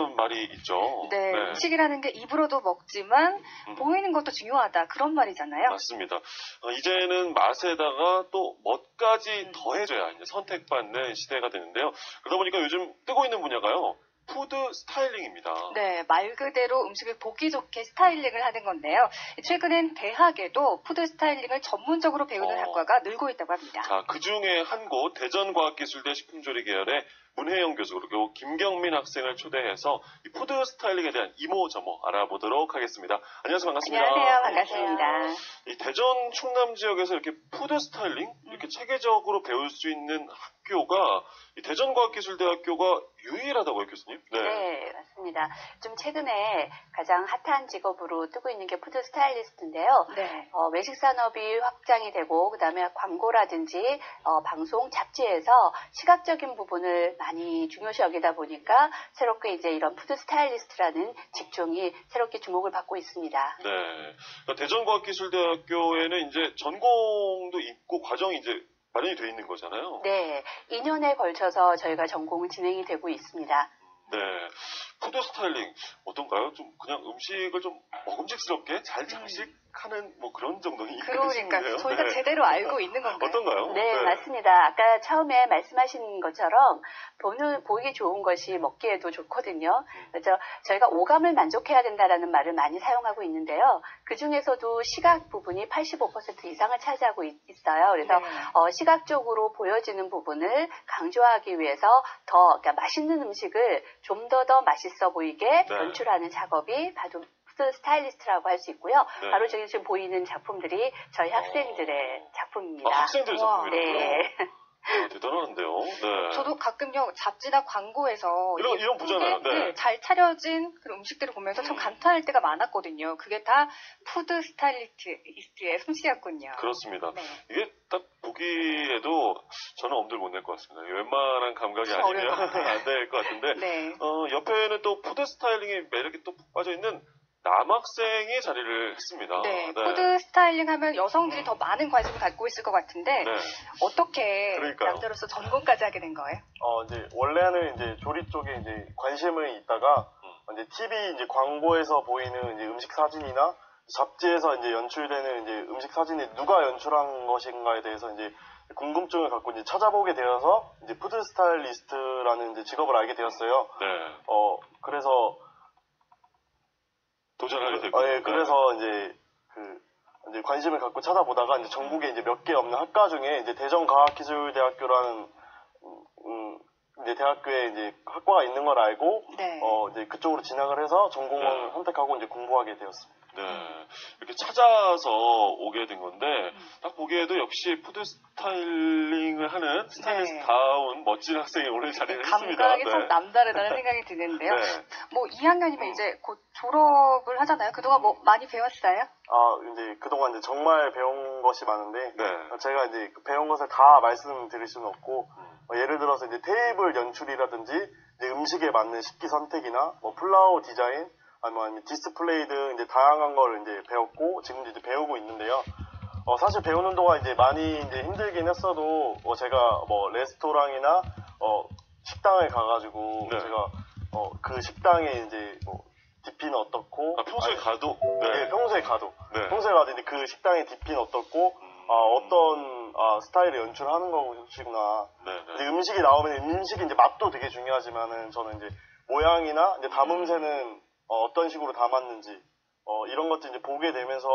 말이 있죠. 네, 음식이라는 게 입으로도 먹지만 보이는 것도 중요하다. 그런 말이잖아요. 맞습니다. 이제는 맛에다가 또 멋까지 더해줘야 이제 선택받는 시대가 되는데요. 그러다 보니까 요즘 뜨고 있는 분야가요. 푸드 스타일링입니다. 네, 말 그대로 음식을 보기 좋게 스타일링을 하는 건데요. 최근엔 대학에도 푸드 스타일링을 전문적으로 배우는 학과가 늘고 있다고 합니다. 자, 그 중에 한 곳 대전과학기술대 식품조리 계열의 문혜영 교수 그리고 김경민 학생을 초대해서 이 푸드 스타일링에 대한 이모저모 알아보도록 하겠습니다. 안녕하세요, 반갑습니다. 안녕하세요, 반갑습니다. 이 대전 충남 지역에서 이렇게 푸드 스타일링 이렇게 체계적으로 배울 수 있는 학교가 이 대전과학기술대학교가 유일하다고요, 교수님? 네, 맞습니다. 좀 최근에 가장 핫한 직업으로 뜨고 있는 게 푸드 스타일리스트인데요. 네. 외식 산업이 확장이 되고 그다음에 광고라든지 방송, 잡지에서 시각적인 부분을 많이 중요시 여기다 보니까 새롭게 이제 이런 푸드 스타일리스트라는 직종이 새롭게 주목을 받고 있습니다. 네. 그러니까 대전과학기술대학교에는 이제 전공도 있고 과정이 이제 마련이 돼 있는 거잖아요. 네, 2년에 걸쳐서 저희가 전공은 진행이 되고 있습니다. 네. 푸드 스타일링 어떤가요? 좀 그냥 음식을 좀 먹음직스럽게 잘 장식하는 뭐 그런 정도는 그러니까 있겠네요. 저희가 네. 제대로 알고 있는 건가요? 어떤가요? 네, 맞습니다. 아까 처음에 말씀하신 것처럼 보기 좋은 것이 먹기에도 좋거든요. 그래서 저희가 오감을 만족해야 된다라는 말을 많이 사용하고 있는데요. 그 중에서도 시각 부분이 85% 이상을 차지하고 있어요. 그래서 네. 시각적으로 보여지는 부분을 강조하기 위해서 그러니까 맛있는 음식을 좀 더 맛있어 보이게 연출하는 작업이 바로 푸드 스타일리스트라고 할 수 있고요. 네. 바로 저기 지금 보이는 작품들이 저희 학생들의 작품입니다. 학생들 작품이요? 네. 대단한데요. 네. 저도 가끔요 잡지나 광고에서 이런 보잖아요. 네. 잘 차려진 그런 음식들을 보면서 참 감탄할 때가 많았거든요. 그게 다 푸드 스타일리스트의 솜씨였군요. 그렇습니다. 네. 이게 딱 보기에도 저는 엄두를 못 낼 것 같습니다. 웬만한 감각이 참 아니면 어려울 것 같아요. 안 될 것 같은데 네. 옆에는 또 푸드 스타일링의 매력이 또 빠져있는 남학생이 자리를 했습니다. 네, 푸드 스타일링 하면 여성들이 더 많은 관심을 갖고 있을 것 같은데 어떻게 그러니까요. 남자로서 전공까지 하게 된 거예요? 이제 원래는 이제 조리 쪽에 이제 관심을 있다가 이제 TV 이제 광고에서 보이는 이제 음식 사진이나 잡지에서 이제 연출되는 이제 음식 사진이 누가 연출한 것인가에 대해서 이제 궁금증을 갖고 이제 찾아보게 되어서 이제 푸드 스타일리스트라는 이제 직업을 알게 되었어요. 네. 그래서 도전하게 되고. 예, 그래서 이제 관심을 갖고 찾아보다가 이제 전국에 이제 몇 개 없는 학과 중에 이제 대전과학기술대학교라는 이제 대학교에 이제 학과가 있는 걸 알고 이제 그쪽으로 진학을 해서 전공을 선택하고 이제 공부하게 되었습니다. 네. 이렇게 찾아서 오게 된 건데, 딱 보기에도 역시 푸드 스타일링을 하는 스타일리스트다운 멋진 학생이 오늘 자리를 했습니다. 감각이 참 남다르다는 생각이 드는데요. 뭐 2학년이면 이제 곧 졸업을 하잖아요. 그동안 뭐 많이 배웠어요? 이제 그동안 이제 정말 배운 것이 많은데, 네. 제가 이제 배운 것을 다 말씀드릴 수는 없고, 예를 들어서 이제 테이블 연출이라든지, 이제 음식에 맞는 식기 선택이나, 뭐 플라워 디자인, 아니면 디스플레이 등 이제 다양한 걸 이제 배웠고, 지금도 이제 배우고 있는데요. 사실 배우는 동안 이제 많이 이제 힘들긴 했어도, 제가 뭐 레스토랑이나, 식당에 가가지고, 제가, 그 식당에 이제 뭐, 디피는 어떻고. 평소에 가도? 네, 평소에 가도. 네. 평소에 가도 이제 그 식당의 디피는 어떻고, 어떤, 스타일을 연출하는 것이구나. 네. 이제 음식이 나오면 음식이 이제 맛도 되게 중요하지만은 저는 이제 모양이나 이제 담음새는 어떤 식으로 담았는지, 이런 것들 이제 보게 되면서,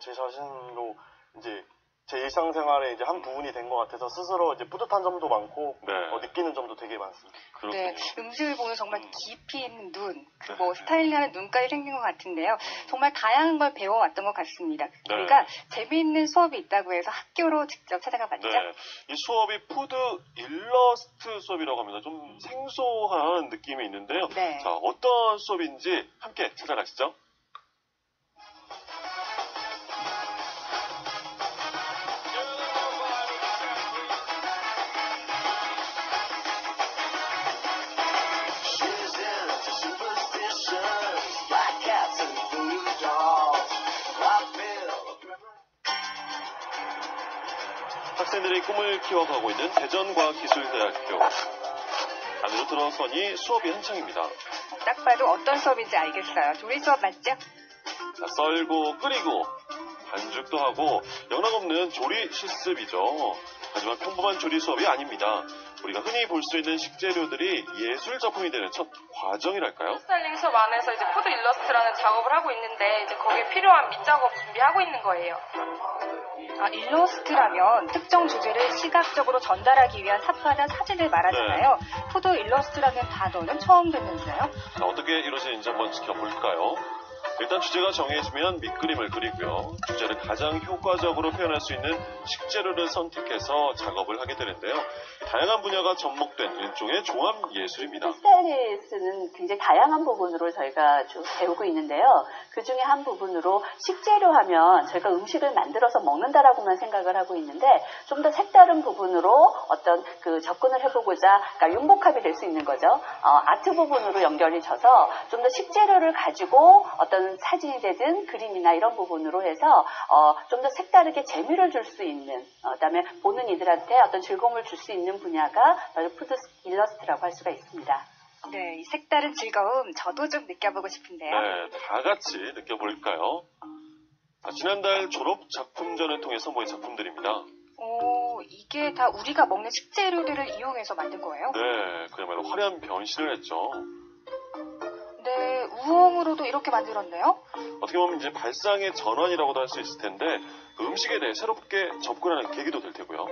제 자신도 이제 제 일상생활의 이제 한 부분이 된 것 같아서 스스로 이제 뿌듯한 점도 많고, 느끼는 점도 되게 많습니다. 그렇군요. 네, 음식을 보는 정말 깊이 있는 눈, 뭐 스타일링하는 눈까지 생긴 것 같은데요. 정말 다양한 걸 배워왔던 것 같습니다. 그러니까 재미있는 수업이 있다고 해서 학교로 직접 찾아가 봤죠. 네, 이 수업이 푸드 일러스트 수업이라고 합니다. 좀 생소한 느낌이 있는데요. 자, 어떤 수업인지 함께 찾아가시죠. 학생들이 꿈을 키워가고 있는 대전과학기술대학교. 안으로 들어서니 수업이 한창입니다. 딱 봐도 어떤 수업인지 알겠어요. 조리 수업 맞죠? 자, 썰고 끓이고 반죽도 하고 영락없는 조리 실습이죠. 하지만 평범한 조리 수업이 아닙니다. 우리가 흔히 볼 수 있는 식재료들이 예술 작품이 되는 첫 과정이랄까요? 스타일링 수업 안에서 이제 푸드 일러스트라는 작업을 하고 있는데 이제 거기에 필요한 밑작업 준비하고 있는 거예요. 일러스트라면 특정 주제를 시각적으로 전달하기 위한 삽화나 사진을 말하잖아요. 푸드 일러스트라는 단어는 처음 듣는데요. 자, 어떻게 이루어지는지 한번 지켜볼까요? 일단 주제가 정해지면 밑그림을 그리고요. 주제를 가장 효과적으로 표현할 수 있는 식재료를 선택해서 작업을 하게 되는데요. 다양한 분야가 접목된 일종의 종합 예술입니다. 스타일리스트는 굉장히 다양한 부분으로 저희가 좀 배우고 있는데요. 그 중에 한 부분으로 식재료 하면 저희가 음식을 만들어서 먹는다라고만 생각을 하고 있는데 좀 더 색다른 부분으로 어떤 그 접근을 해보고자 그러니까 융복합이 될 수 있는 거죠. 아트 부분으로 연결이 져서 좀 더 식재료를 가지고 어떤 사진이 되든 그림이나 이런 부분으로 해서 좀 더 색다르게 재미를 줄 수 있는 그다음에 보는 이들한테 어떤 즐거움을 줄 수 있는 분야가 바로 푸드 일러스트라고 할 수가 있습니다. 네, 이 색다른 즐거움 저도 좀 느껴보고 싶은데요. 네, 다 같이 느껴볼까요? 지난달 졸업 작품전을 통해서 모인 작품들입니다. 이게 다 우리가 먹는 식재료들을 이용해서 만든 거예요? 네, 그야말로 화려한 변신을 했죠. 네, 우엉으로도 이렇게 만들었네요? 어떻게 보면 이제 발상의 전환이라고도 할 수 있을 텐데 그 음식에 대해 새롭게 접근하는 계기도 될 테고요.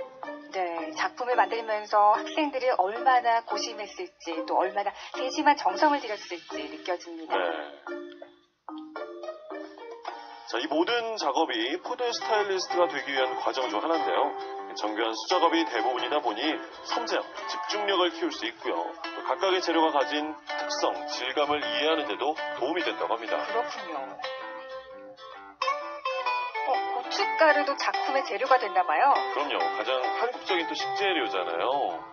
네, 작품을 만들면서 학생들이 얼마나 고심했을지 또 얼마나 세심한 정성을 들였을지 느껴집니다. 네. 자, 이 모든 작업이 푸드 스타일리스트가 되기 위한 과정 중 하나인데요. 정교한 수작업이 대부분이다 보니 섬세함, 집중력을 키울 수 있고요. 또 각각의 재료가 가진 특성, 질감을 이해하는 데도 도움이 된다고 합니다. 그렇군요. 고춧가루도 작품의 재료가 됐나 봐요. 그럼요. 가장 한국적인 또 식재료잖아요.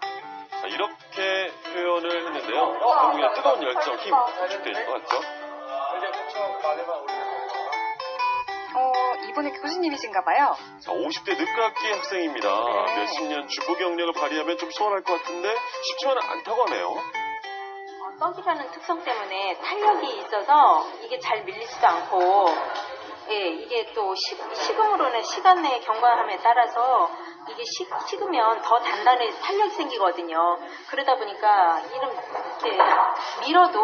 자, 이렇게 표현을 했는데요. 한국의 뜨거운 열정, 힘 구축되어 있는 것 같죠? 이분은 교수님이신가 봐요. 자, 50대 늦깎이 학생입니다. 네. 몇십 년 주부 경력을 발휘하면 좀 수월할 것 같은데 쉽지만은 않다고 하네요. 떡이라는 특성 때문에 탄력이 있어서 이게 잘 밀리지도 않고 이게 또 식음으로는 시간의 경과함에 따라서 이게 식으면 더 단단히 탄력이 생기거든요. 그러다 보니까 이렇게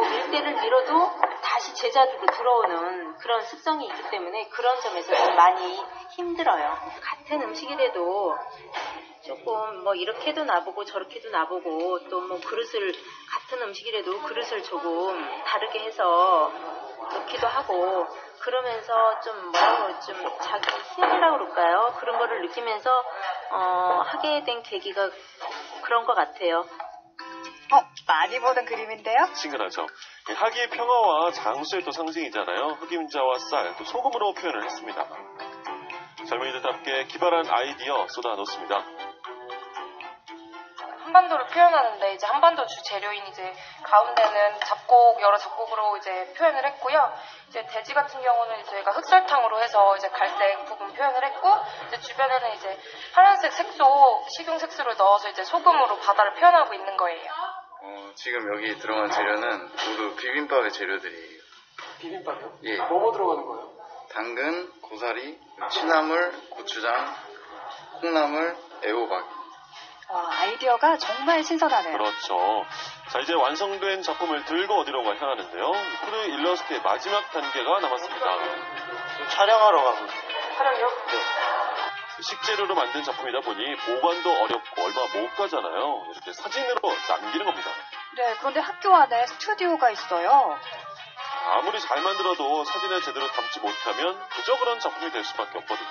밀대를 밀어도 다시 제자리로 들어오는 그런 습성이 있기 때문에 그런 점에서 좀 많이 힘들어요. 같은 음식이라도 조금 뭐 이렇게도 놔보고 저렇게도 놔보고 또 뭐 같은 음식이라도 그릇을 조금 다르게 해서 넣기도 하고 그러면서 좀 좀 자기 힘이라고 그럴까요? 그런 거를 느끼면서 하게 된 계기가 그런 것 같아요. 많이 보는 그림인데요? 친근하죠. 학이 평화와 장수의 또 상징이잖아요. 흑임자와 쌀, 또 소금으로 표현을 했습니다. 젊은이들답게 기발한 아이디어 쏟아놓습니다. 한반도를 표현하는데 이제 한반도 주 재료인 이제 가운데는 여러 작곡으로 이제 표현을 했고요. 이제 돼지 같은 경우는 저희가 흑설탕으로 해서 이제 갈색 부분 표현을 했고, 이제 주변에는 이제 파란색 색소, 식용 색소를 넣어서 이제 소금으로 바다를 표현하고 있는 거예요. 지금 여기 들어간 재료는 모두 비빔밥의 재료들이에요. 비빔밥이요? 예. 뭐뭐 들어가는 거예요? 당근, 고사리, 취나물, 고추장, 콩나물, 애호박. 아이디어가 정말 신선하네요. 그렇죠. 자, 이제 완성된 작품을 들고 어디론가 향하는데요. 푸드 일러스트의 마지막 단계가 남았습니다. 촬영하러 가고 있어요. 촬영이요? 식재료로 만든 작품이다 보니 보관도 어렵고 얼마 못 가잖아요. 이렇게 사진으로 남기는 겁니다. 네, 그런데 학교 안에 스튜디오가 있어요. 아무리 잘 만들어도 사진을 제대로 담지 못하면 그저 그런 작품이 될 수밖에 없거든요.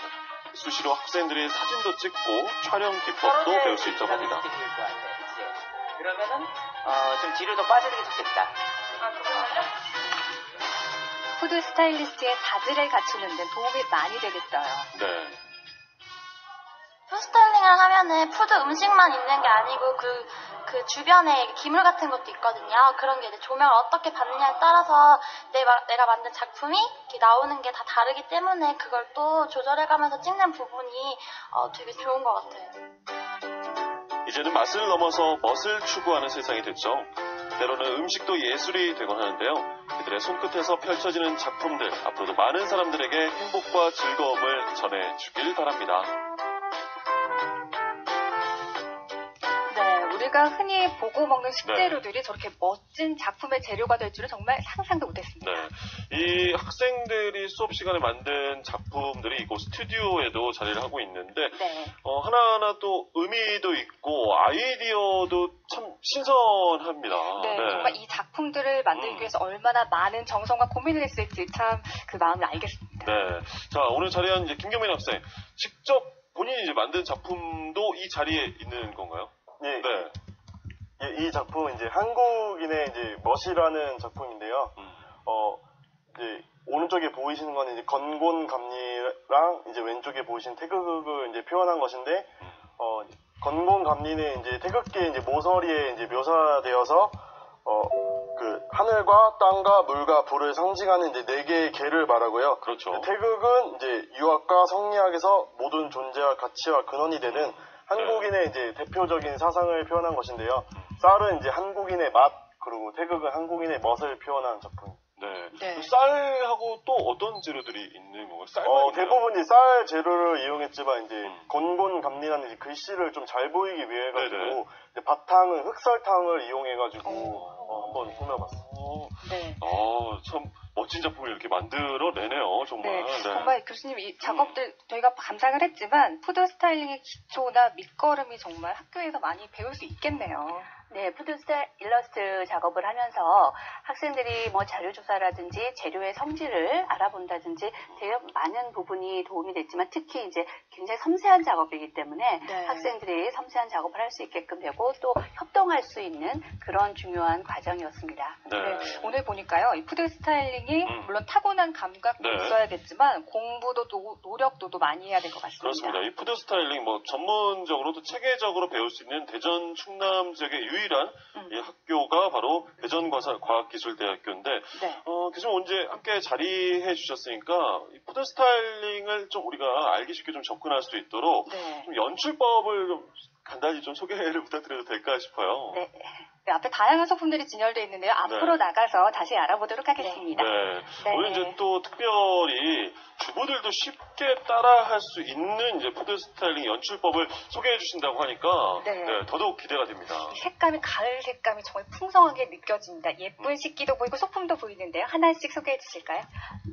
수시로 학생들이 사진도 찍고 촬영 기법도 배울 수 있다고 합니다. 그러면은 좀 뒤로 더 빠지는 게 좋겠다. 그러면요? 푸드 스타일리스트의 자질을 갖추는 데 도움이 많이 되겠어요. 네. 푸드 스타일링을 하면은 푸드 음식만 있는 게 아니고 그 주변에 기물 같은 것도 있거든요. 그런 게 이제 조명을 어떻게 받느냐에 따라서 내가 만든 작품이 이렇게 나오는 게 다 다르기 때문에 그걸 또 조절해가면서 찍는 부분이 되게 좋은 것 같아요. 이제는 맛을 넘어서 멋을 추구하는 세상이 됐죠. 때로는 음식도 예술이 되곤 하는데요. 그들의 손끝에서 펼쳐지는 작품들, 앞으로도 많은 사람들에게 행복과 즐거움을 전해주길 바랍니다. 우리가 흔히 보고 먹는 식재료들이 저렇게 멋진 작품의 재료가 될 줄은 정말 상상도 못했습니다. 네. 이 학생들이 수업 시간에 만든 작품들이 이곳 스튜디오에도 자리를 하고 있는데 하나하나 또 의미도 있고 아이디어도 참 신선합니다. 네, 정말 이 작품들을 만들기 위해서 얼마나 많은 정성과 고민을 했을지 참 그 마음을 알겠습니다. 네. 자, 오늘 자리한 이제 김경민 학생, 직접 본인이 이제 만든 작품도 이 자리에 있는 건가요? 예. 네. 예, 이 작품은 이제 한국인의 이제 멋이라는 작품인데요. 이제 오른쪽에 보이시는 건 이제 건곤감리랑 이제 왼쪽에 보이시는 태극을 이제 표현한 것인데, 건곤감리는 이제 태극기의 이제 모서리에 이제 묘사되어서 그 하늘과 땅과 물과 불을 상징하는 이제 4개의 개를 말하고요. 그렇죠. 태극은 이제 유학과 성리학에서 모든 존재와 가치와 근원이 되는 한국인의 이제 대표적인 사상을 표현한 것인데요. 쌀은 이제 한국인의 맛, 그리고 태극은 한국인의 멋을 표현한 작품. 네. 쌀하고 또 어떤 재료들이 있는 건가요? 대부분 이제 쌀 재료를 이용했지만 이제 건곤감리라는 이제 글씨를 좀 잘 보이기 위해 가지고 바탕은 흑설탕을 이용해가지고 한번 꾸며봤어요. 네. 참 멋진 작품을 이렇게 만들어내네요, 정말. 네. 정말 교수님 이 작업들 저희가 감상을 했지만 푸드 스타일링의 기초나 밑거름이 정말 학교에서 많이 배울 수 있겠네요. 네, 푸드 일러스트 작업을 하면서 학생들이 뭐 자료 조사라든지 재료의 성질을 알아본다든지 되게 많은 부분이 도움이 됐지만 특히 이제 굉장히 섬세한 작업이기 때문에 학생들이 섬세한 작업을 할 수 있게끔 되고 또 협동할 수 있는 그런 중요한 과정이었습니다. 네. 오늘 보니까요, 이 푸드 스타일링이 물론 타고난 감각도 있어야겠지만 공부도 노력도 많이 해야 될 것 같습니다. 그렇습니다. 이 푸드 스타일링 전문적으로도 체계적으로 배울 수 있는 대전 충남 지역의 유일한 이 학교가 바로 대전과학기술대학교인데 교수님 언제 함께 자리해 주셨으니까 이 푸드 스타일링을 좀 우리가 알기 쉽게 좀 접근할 수 있도록 좀 연출법을 좀 간단히 좀 소개를 부탁드려도 될까 싶어요. 네, 앞에 다양한 소품들이 진열되어 있는데요. 앞으로 나가서 다시 알아보도록 하겠습니다. 오늘 이제 또 특별히 주부들도 쉽게 따라할 수 있는 이제 푸드 스타일링 연출법을 소개해 주신다고 하니까 더더욱 기대가 됩니다. 색감이 가을 색감이 정말 풍성하게 느껴집니다. 예쁜 식기도 보이고 소품도 보이는데요. 하나씩 소개해 주실까요?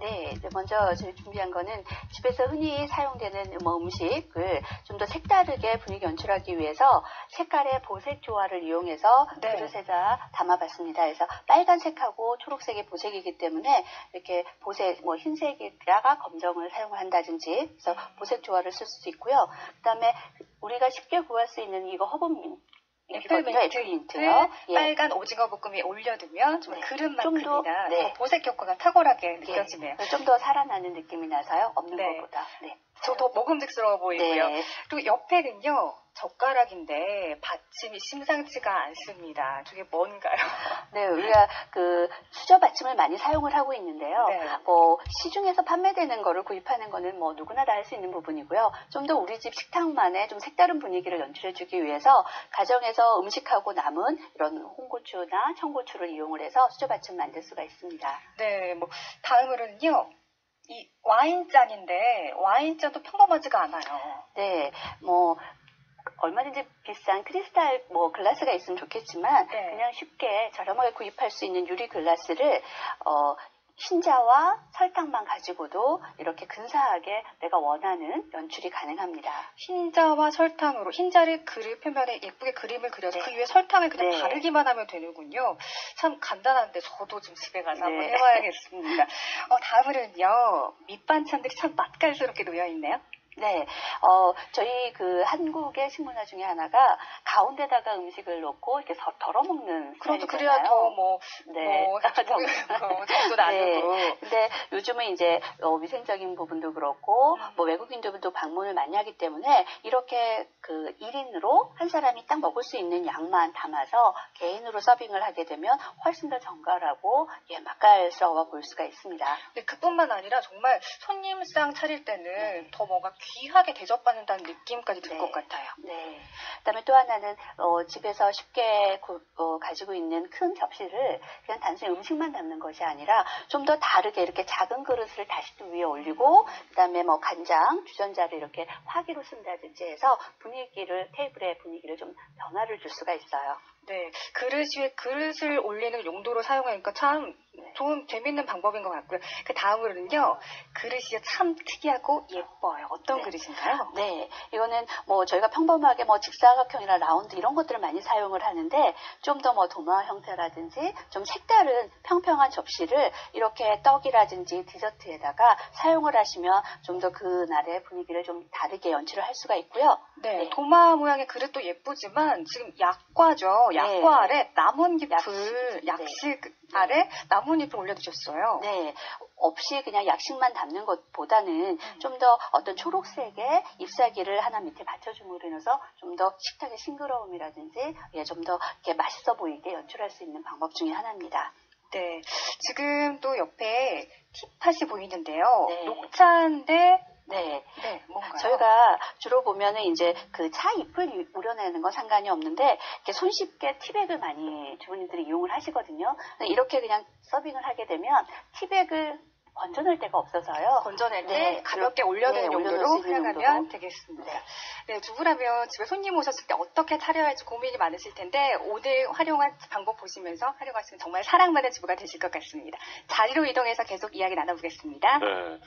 네, 먼저 저희 준비한 거는 집에서 흔히 사용되는 음식을 좀 더 색다르게 분위기 연출하기 위해서 색깔의 보색 조화를 이용해서 그릇에다 담아봤습니다. 그래서 빨간색하고 초록색이 보색이기 때문에 이렇게 보색, 흰색이다가 검정을 사용을 한다든지 그래서 보색 조화를 쓸 수도 있고요. 그다음에 우리가 쉽게 구할 수 있는 이거 허브민 애플민트요. 빨간 오징어 볶음 위에 올려두면 좀 그릇만큼이나 더 보색 효과가 탁월하게 느껴지네요. 좀 더 살아나는 느낌이 나서요. 없는 것보다. 저 더 먹음직스러워 보이고요. 그리고 옆에는요. 젓가락인데 받침이 심상치가 않습니다. 저게 뭔가요? 네, 우리가 그 수저 받침을 많이 사용을 하고 있는데요. 시중에서 판매되는 거를 구입하는 거는 누구나 다 할 수 있는 부분이고요. 좀 더 우리 집 식탁만의 좀 색다른 분위기를 연출해주기 위해서 가정에서 음식하고 남은 이런 홍고추나 청고추를 이용을 해서 수저 받침 만들 수가 있습니다. 네, 다음으로는요. 이 와인잔인데 와인잔도 평범하지가 않아요. 네, 얼마든지 비싼 크리스탈 글라스가 있으면 좋겠지만 그냥 쉽게 저렴하게 구입할 수 있는 유리 글라스를 흰자와 설탕만 가지고도 이렇게 근사하게 내가 원하는 연출이 가능합니다. 흰자와 설탕으로 흰자를 그릴 표면에 예쁘게 그림을 그려서 그 위에 설탕을 그냥 바르기만 하면 되는군요. 참 간단한데 저도 좀 집에 가서 한번 해봐야겠습니다. 다음으로는요. 밑반찬들이 참 맛깔스럽게 놓여있네요. 네, 저희 그 한국의 식문화 중에 하나가 가운데다가 음식을 놓고 이렇게 덜어먹는 스타일이잖아요. 그래야 더 정도 나누고. 근데 요즘은 이제 위생적인 부분도 그렇고 외국인들도 방문을 많이 하기 때문에 이렇게 그 1인으로 한 사람이 딱 먹을 수 있는 양만 담아서 개인으로 서빙을 하게 되면 훨씬 더 정갈하고 맛깔스러워 보일 수가 있습니다. 그뿐만 아니라 정말 손님상 차릴 때는 더 뭔가 귀하게 대접받는다는 느낌까지 들 것 같아요. 네. 그다음에 또 하나는 집에서 쉽게 가지고 있는 큰 접시를 그냥 단순히 음식만 담는 것이 아니라 좀 더 다르게 이렇게 작은 그릇을 다시 또 위에 올리고 그다음에 뭐 간장, 주전자를 이렇게 화기로 쓴다든지 해서 테이블의 분위기를 좀 변화를 줄 수가 있어요. 네, 그릇 위에 그릇을 올리는 용도로 사용하니까 참 좋은 재밌는 방법인 것 같고요. 그 다음으로는요, 그릇이 참 특이하고 예뻐요. 어떤 그릇인가요? 네, 이거는 뭐 저희가 평범하게 뭐 직사각형이나 라운드 이런 것들을 많이 사용을 하는데 좀 더 뭐 도마 형태라든지 좀 색다른 평평한 접시를 이렇게 떡이라든지 디저트에다가 사용을 하시면 좀 더 그날의 분위기를 좀 다르게 연출을 할 수가 있고요. 네, 도마 모양의 그릇도 예쁘지만 지금 약과죠. 약과 아래 나뭇잎을 약식 아래 나뭇잎을 올려두셨어요. 네, 없이 그냥 약식만 담는 것보다는 좀 더 어떤 초록색의 잎사귀를 하나 밑에 받쳐줌으로 인해서 좀 더 식탁의 싱그러움이라든지 좀 더 이렇게 맛있어 보이게 연출할 수 있는 방법 중에 하나입니다. 네, 지금 또 옆에 팁팟이 보이는데요. 녹차인데 네, 뭔가요? 저희가 주로 보면은 이제 그 차 잎을 우려내는 건 상관이 없는데 이렇게 손쉽게 티백을 많이 주부님들이 이용을 하시거든요. 이렇게 그냥 서빙을 하게 되면 티백을 건져낼 데가 없어서요. 건져낼 때 가볍게 올려두는 용도로 사용하면 되겠습니다. 네, 주부라면 집에 손님 오셨을 때 어떻게 차려야 할지 고민이 많으실 텐데 오늘 활용한 방법 보시면서 활용하시면 정말 사랑받는 주부가 되실 것 같습니다. 자리로 이동해서 계속 이야기 나눠보겠습니다. 네,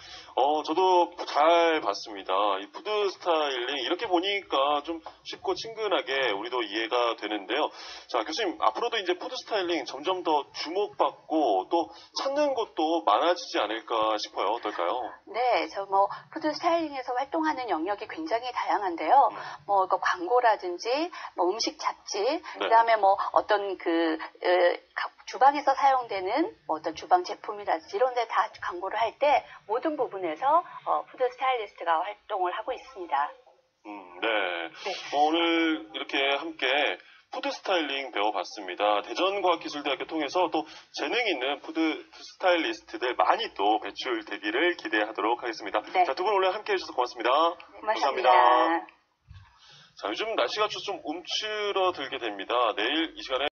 저도 잘 봤습니다. 이 푸드 스타일링 이렇게 보니까 좀 쉽고 친근하게 우리도 이해가 되는데요. 자, 교수님 앞으로도 이제 푸드 스타일링 점점 더 주목받고 또 찾는 곳도 많아지지 않을까 싶어요. 어떨까요? 네, 저 뭐 푸드 스타일링에서 활동하는 영역이 굉장히 다양한데요. 뭐 광고라든지 뭐 음식 잡지, 그다음에 뭐 어떤 주방에서 사용되는 뭐 어떤 주방 제품이라든지 이런 데 다 광고를 할 때 모든 부분에서 푸드 스타일리스트가 활동을 하고 있습니다. 네. 오늘 이렇게 함께 푸드 스타일링 배워봤습니다. 대전과학기술대학교 통해서 또 재능 있는 푸드 스타일리스트들 많이 또 배출되기를 기대하도록 하겠습니다. 자, 두 분 오늘 함께 해주셔서 고맙습니다. 감사합니다. 자, 요즘 날씨가 좀 움츠러들게 됩니다. 내일 이 시간에